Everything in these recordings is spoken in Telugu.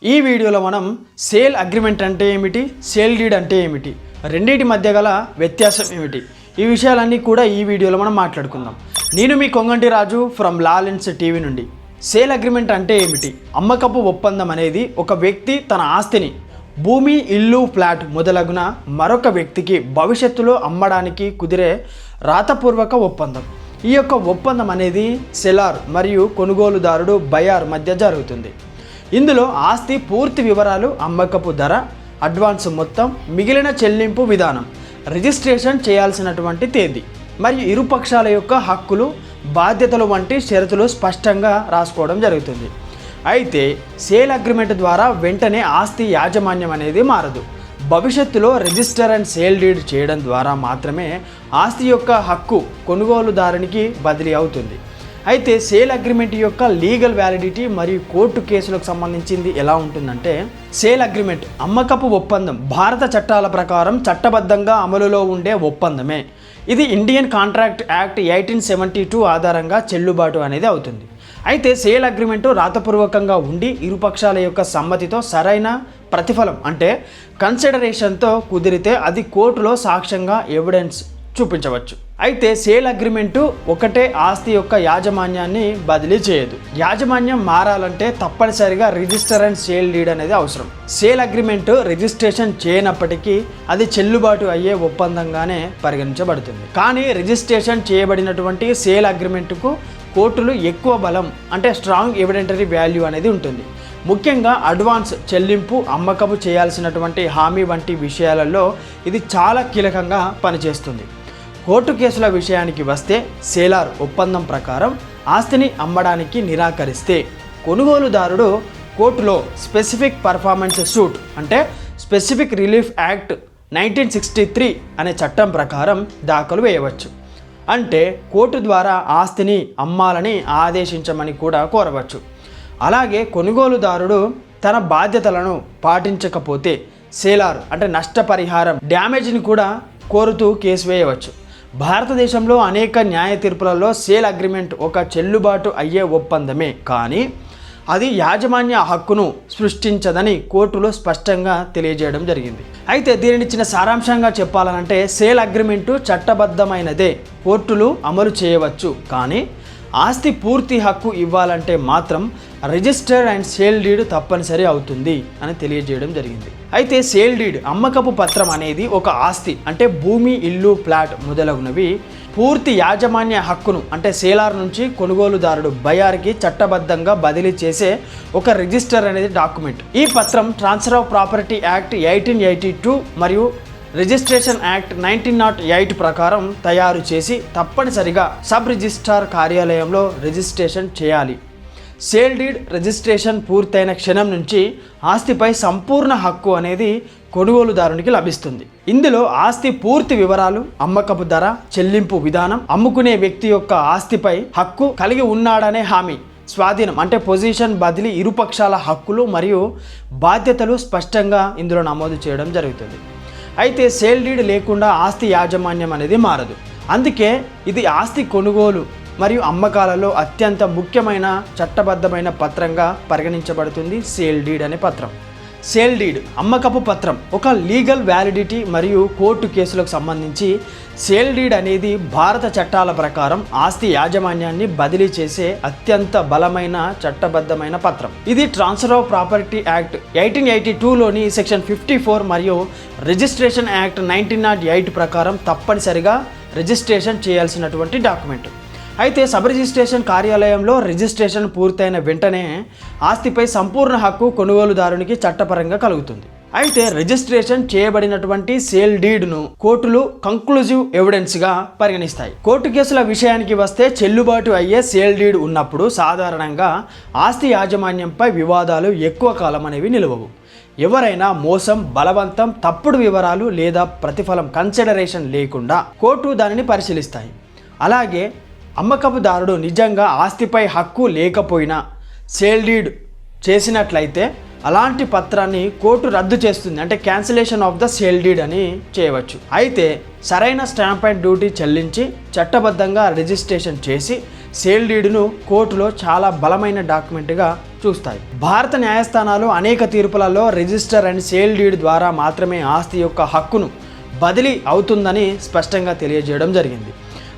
ఈ వీడియోలో మనం సేల్ అగ్రిమెంట్ అంటే ఏమిటి, సేల్ డీడ్ అంటే ఏమిటి, రెండింటి మధ్య గల వ్యత్యాసం ఏమిటి, ఈ విషయాలన్నీ కూడా ఈ వీడియోలో మనం మాట్లాడుకుందాం. నేను మీ కొంగంటి రాజు ఫ్రమ్ లాలెన్స్ టీవీ నుండి. సేల్ అగ్రిమెంట్ అంటే ఏమిటి? అమ్మకపు ఒప్పందం అనేది ఒక వ్యక్తి తన ఆస్తిని భూమి, ఇల్లు, ఫ్లాట్ మొదలగున మరొక వ్యక్తికి భవిష్యత్తులో అమ్మడానికి కుదిరే రాతపూర్వక ఒప్పందం. ఈ యొక్క ఒప్పందం అనేది సెలార్ మరియు కొనుగోలుదారుడు బయార్ మధ్య జరుగుతుంది. ఇందులో ఆస్తి పూర్తి వివరాలు, అమ్మకపు ధర, అడ్వాన్స్ మొత్తం, మిగిలిన చెల్లింపు విధానం, రిజిస్ట్రేషన్ చేయాల్సినటువంటి తేదీ మరియు ఇరుపక్షాల యొక్క హక్కులు, బాధ్యతలు వంటి షరతులు స్పష్టంగా రాసుకోవడం జరుగుతుంది. అయితే సేల్ అగ్రిమెంట్ ద్వారా వెంటనే ఆస్తి యాజమాన్యం అనేది మారదు. భవిష్యత్తులో రిజిస్టర్ అండ్ సేల్ డీడ్ చేయడం ద్వారా మాత్రమే ఆస్తి యొక్క హక్కు కొనుగోలుదారునికి బదిలీ అవుతుంది. అయితే సేల్ అగ్రిమెంట్ యొక్క లీగల్ వ్యాలిడిటీ మరియు కోర్టు కేసులకు సంబంధించింది ఎలా ఉంటుందంటే, సేల్ అగ్రిమెంట్ అమ్మకపు ఒప్పందం భారత చట్టాల ప్రకారం చట్టబద్ధంగా అమలులో ఉండే ఒప్పందమే. ఇది ఇండియన్ కాంట్రాక్ట్ యాక్ట్ 1872 ఆధారంగా చెల్లుబాటు అనేది అవుతుంది. అయితే సేల్ అగ్రిమెంటు రాతపూర్వకంగా ఉండి ఇరుపక్షాల యొక్క సమ్మతితో సరైన ప్రతిఫలం అంటే కన్సిడరేషన్తో కుదిరితే అది కోర్టులో సాక్ష్యంగా ఎవిడెన్స్ చూపించవచ్చు. అయితే సేల్ అగ్రిమెంటు ఒకటే ఆస్తి యొక్క యాజమాన్యాన్ని బదిలీ చేయదు. యాజమాన్యం మారాలంటే తప్పనిసరిగా రిజిస్టర్ అండ్ సేల్ డీడ్ అనేది అవసరం. సేల్ అగ్రిమెంటు రిజిస్ట్రేషన్ చేయనప్పటికీ అది చెల్లుబాటు అయ్యే ఒప్పందంగానే పరిగణించబడుతుంది. కానీ రిజిస్ట్రేషన్ చేయబడినటువంటి సేల్ అగ్రిమెంటుకు కోర్టులు ఎక్కువ బలం అంటే స్ట్రాంగ్ ఎవిడెంటరీ వాల్యూ అనేది ఉంటుంది. ముఖ్యంగా అడ్వాన్స్ చెల్లింపు, అమ్మకము చేయాల్సినటువంటి హామీ వంటి విషయాలలో ఇది చాలా కీలకంగా పనిచేస్తుంది. కోర్టు కేసుల విషయానికి వస్తే సేలార్ ఒప్పందం ప్రకారం ఆస్తిని అమ్మడానికి నిరాకరిస్తే కొనుగోలుదారుడు కోర్టులో స్పెసిఫిక్ పర్ఫార్మెన్స్ సూట్ అంటే స్పెసిఫిక్ రిలీఫ్ యాక్ట్ 1963 అనే చట్టం ప్రకారం దాఖలు వేయవచ్చు. అంటే కోర్టు ద్వారా ఆస్తిని అమ్మాలని ఆదేశించమని కూడా కోరవచ్చు. అలాగే కొనుగోలుదారుడు తన బాధ్యతలను పాటించకపోతే సేలార్ అంటే నష్టపరిహారం డ్యామేజ్ని కూడా కోరుతూ కేసు వేయవచ్చు. భారతదేశంలో అనేక న్యాయ తీర్పులలో సేల్ అగ్రిమెంట్ ఒక చెల్లుబాటు అయ్యే ఒప్పందమే, కానీ అది యాజమాన్య హక్కును సృష్టించదని కోర్టులో స్పష్టంగా తెలియజేయడం జరిగింది. అయితే దీనిని చిన్న సారాంశంగా చెప్పాలనంటే సేల్ అగ్రిమెంటు చట్టబద్ధమైనదే, కోర్టులు అమలు చేయవచ్చు. కానీ ఆస్తి పూర్తి హక్కు ఇవ్వాలంటే మాత్రం రిజిస్టర్ అండ్ సేల్ డీడ్ తప్పనిసరి అవుతుంది అని తెలియజేయడం జరిగింది. అయితే సేల్ డీడ్ అమ్మకపు పత్రం అనేది ఒక ఆస్తి అంటే భూమి, ఇల్లు, ఫ్లాట్ మొదలగునవి పూర్తి యాజమాన్య హక్కును అంటే సేలార్ నుంచి కొనుగోలుదారుడు బయార్కి చట్టబద్ధంగా బదిలీ చేసే ఒక రిజిస్టర్ అనేది డాక్యుమెంట్. ఈ పత్రం ట్రాన్స్ఫర్ ఆఫ్ ప్రాపర్టీ యాక్ట్ 1882 మరియు రిజిస్ట్రేషన్ యాక్ట్ 1908 ప్రకారం తయారు చేసి తప్పనిసరిగా సబ్ రిజిస్ట్రార్ కార్యాలయంలో రిజిస్ట్రేషన్ చేయాలి. సేల్ డీడ్ రిజిస్ట్రేషన్ పూర్తయిన క్షణం నుంచి ఆస్తిపై సంపూర్ణ హక్కు అనేది కొనుగోలుదారునికి లభిస్తుంది. ఇందులో ఆస్తి పూర్తి వివరాలు, అమ్మకపు ధర, చెల్లింపు విధానం, అమ్ముకునే వ్యక్తి యొక్క ఆస్తిపై హక్కు కలిగి ఉన్నాడనే హామీ, స్వాధీనం అంటే పొజిషన్, బదిలీ, ఇరుపక్షాల హక్కులు మరియు బాధ్యతలు స్పష్టంగా ఇందులో నమోదు చేయడం జరుగుతుంది. అయితే సేల్ డీడ్ లేకుండా ఆస్తి యాజమాన్యం అనేది మారదు. అందుకే ఇది ఆస్తి కొనుగోలు మరియు అమ్మకాలలో అత్యంత ముఖ్యమైన చట్టబద్ధమైన పత్రంగా పరిగణించబడుతుంది సేల్ డీడ్ అనే పత్రం. సేల్ డీడ్ అమ్మకపు పత్రం ఒక లీగల్ వ్యాలిడిటీ మరియు కోర్టు కేసులకు సంబంధించి సేల్ డీడ్ అనేది భారత చట్టాల ప్రకారం ఆస్తి యాజమాన్యాన్ని బదిలీ చేసే అత్యంత బలమైన చట్టబద్ధమైన పత్రం. ఇది ట్రాన్స్ఫర్ ఆఫ్ ప్రాపర్టీ యాక్ట్ 1882లోని సెక్షన్ 54 మరియు రిజిస్ట్రేషన్ యాక్ట్ 1908 ప్రకారం తప్పనిసరిగా రిజిస్ట్రేషన్ చేయాల్సినటువంటి డాక్యుమెంట్. అయితే సబ్ రిజిస్ట్రేషన్ కార్యాలయంలో రిజిస్ట్రేషన్ పూర్తయిన వెంటనే ఆస్తిపై సంపూర్ణ హక్కు కొనుగోలుదారునికి చట్టపరంగా కలుగుతుంది. అయితే రిజిస్ట్రేషన్ చేయబడినటువంటి సేల్ డీడ్ను కోర్టులు కంక్లూజివ్ ఎవిడెన్స్గా పరిగణిస్తాయి. కోర్టు కేసుల విషయానికి వస్తే చెల్లుబాటు అయ్యే సేల్ డీడ్ ఉన్నప్పుడు సాధారణంగా ఆస్తి యాజమాన్యంపై వివాదాలు ఎక్కువ కాలం అనేవి నిలవవు. ఎవరైనా మోసం, బలవంతం, తప్పుడు వివరాలు లేదా ప్రతిఫలం కన్సిడరేషన్ లేకుండా కోర్టు దానిని పరిశీలిస్తాయి. అలాగే అమ్మకపుదారుడు నిజంగా ఆస్తిపై హక్కు లేకపోయినా సేల్ డీడ్ చేసినట్లయితే అలాంటి పత్రాన్ని కోర్టు రద్దు చేస్తుంది, అంటే cancellation of the sale deed అని చేయవచ్చు. అయితే సరైన స్టాంప్ అండ్ డ్యూటీ చెల్లించి చట్టబద్ధంగా రిజిస్ట్రేషన్ చేసి సేల్ డీడ్ను కోర్టులో చాలా బలమైన డాక్యుమెంట్గా చూస్తాయి. భారత న్యాయస్థానాలు అనేక తీర్పులలో రిజిస్టర్ అండ్ సేల్ డీడ్ ద్వారా మాత్రమే ఆస్తి యొక్క హక్కును బదిలీ అవుతుందని స్పష్టంగా తెలియజేయడం జరిగింది.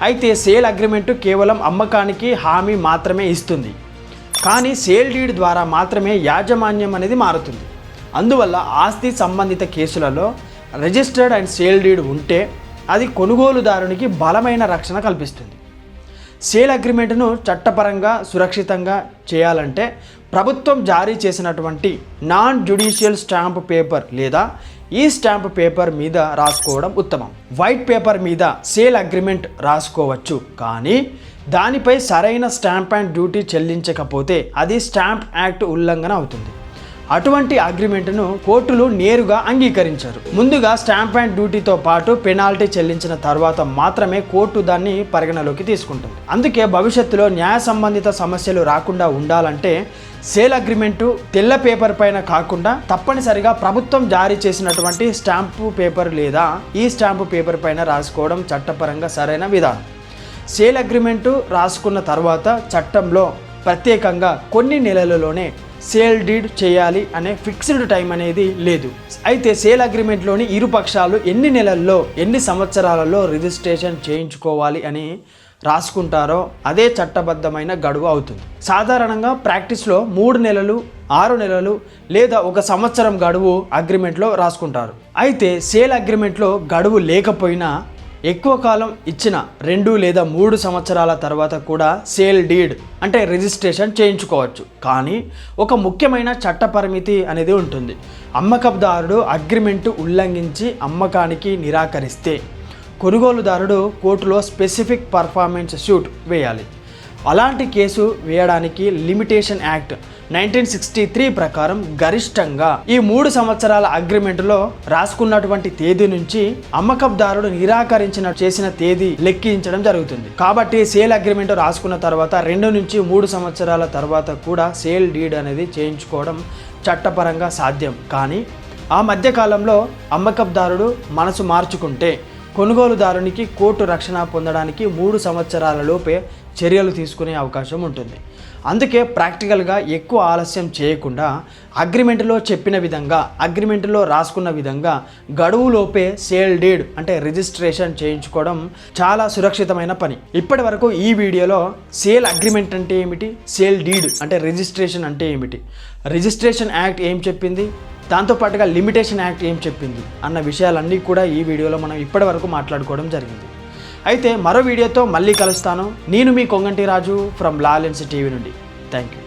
అయితే సేల్ అగ్రిమెంటు కేవలం అమ్మకానికి హామీ మాత్రమే ఇస్తుంది, కానీ సేల్ డీడ్ ద్వారా మాత్రమే యాజమాన్యం అనేది మారుతుంది. అందువల్ల ఆస్తి సంబంధిత కేసులలో రిజిస్టర్డ్ అండ్ సేల్ డీడ్ ఉంటే అది కొనుగోలుదారునికి బలమైన రక్షణ కల్పిస్తుంది. సేల్ అగ్రిమెంట్ను చట్టపరంగా సురక్షితంగా చేయాలంటే ప్రభుత్వం జారీ చేసినటువంటి నాన్ జ్యుడిషియల్ స్టాంప్ పేపర్ లేదా ఈ స్టాంప్ పేపర్ మీద రాసుకోవడం ఉత్తమం. వైట్ పేపర్ మీద సేల్ అగ్రిమెంట్ రాసుకోవచ్చు, కానీ దానిపై సరైన స్టాంప్ అండ్ డ్యూటీ చెల్లించకపోతే అది స్టాంప్ యాక్ట్ ఉల్లంఘన అవుతుంది. అటువంటి అగ్రిమెంట్ను కోర్టులు నేరుగా అంగీకరించారు. ముందుగా స్టాంప్ అండ్ డ్యూటీతో పాటు పెనాల్టీ చెల్లించిన తర్వాత మాత్రమే కోర్టు దాన్ని పరిగణలోకి తీసుకుంటుంది. అందుకే భవిష్యత్తులో న్యాయ సంబంధిత సమస్యలు రాకుండా ఉండాలంటే సేల్ అగ్రిమెంటు తెల్ల పేపర్ పైన కాకుండా తప్పనిసరిగా ప్రభుత్వం జారీ చేసినటువంటి స్టాంపు పేపర్ లేదా ఈ స్టాంపు పేపర్ పైన రాసుకోవడం చట్టపరంగా సరైన విధానం. సేల్ అగ్రిమెంటు రాసుకున్న తర్వాత చట్టంలో ప్రత్యేకంగా కొన్ని నెలలలోనే సేల్ డీడ్ చేయాలి అనే ఫిక్స్డ్ టైం అనేది లేదు. అయితే సేల్ అగ్రిమెంట్లోని ఇరు పక్షాలు ఎన్ని నెలల్లో ఎన్ని సంవత్సరాలలో రిజిస్ట్రేషన్ చేయించుకోవాలి అని రాసుకుంటారో అదే చట్టబద్ధమైన గడువు అవుతుంది. సాధారణంగా ప్రాక్టీస్లో 3 నెలలు, 6 నెలలు లేదా 1 సంవత్సరం గడువు అగ్రిమెంట్లో రాసుకుంటారు. అయితే సేల్ అగ్రిమెంట్లో గడువు లేకపోయినా ఎక్కువ కాలం ఇచ్చిన 2 లేదా 3 సంవత్సరాల తర్వాత కూడా సేల్ డీడ్ అంటే రిజిస్ట్రేషన్ చేయించుకోవచ్చు. కానీ ఒక ముఖ్యమైన చట్ట పరిమితి అనేది ఉంటుంది. అమ్మకందారుడు అగ్రిమెంటు ఉల్లంఘించి అమ్మకానికి నిరాకరిస్తే కొనుగోలుదారుడు కోర్టులో స్పెసిఫిక్ పర్ఫార్మెన్స్ సూట్ వేయాలి. అలాంటి కేసు వేయడానికి లిమిటేషన్ యాక్ట్ 1963 ప్రకారం గరిష్టంగా ఈ 3 సంవత్సరాల అగ్రిమెంటులో రాసుకున్నటువంటి తేదీ నుంచి అమ్మకందారుడు చేసిన తేదీ లెక్కించడం జరుగుతుంది. కాబట్టి సేల్ అగ్రిమెంట్ రాసుకున్న తర్వాత 2 నుంచి 3 సంవత్సరాల తర్వాత కూడా సేల్ డీడ్ అనేది చేయించుకోవడం చట్టపరంగా సాధ్యం. కానీ ఆ మధ్యకాలంలో అమ్మకందారుడు మనసు మార్చుకుంటే కొనుగోలుదారునికి కోర్టు రక్షణ పొందడానికి 3 సంవత్సరాల లోపే చర్యలు తీసుకునే అవకాశం ఉంటుంది. అందుకే ప్రాక్టికల్గా ఎక్కువ ఆలస్యం చేయకుండా అగ్రిమెంట్లో చెప్పిన విధంగా అగ్రిమెంట్లో రాసుకున్న విధంగా గడువులోపే సేల్ డీడ్ అంటే రిజిస్ట్రేషన్ చేయించుకోవడం చాలా సురక్షితమైన పని. ఇప్పటి వరకు ఈ వీడియోలో సేల్ అగ్రిమెంట్ అంటే ఏమిటి, సేల్ డీడ్ అంటే రిజిస్ట్రేషన్ అంటే ఏమిటి, రిజిస్ట్రేషన్ యాక్ట్ ఏం చెప్పింది, దాంతోపాటుగా లిమిటేషన్ యాక్ట్ ఏం చెప్పింది అన్న విషయాలన్నీ కూడా ఈ వీడియోలో మనం ఇప్పటి వరకు మాట్లాడుకోవడం జరిగింది. అయితే మరో వీడియోతో మళ్ళీ కలుస్తాను. నేను మీ కొంగంటి రాజు ఫ్రమ్ లా లెన్స్ టీవీ నుండి. Thank you.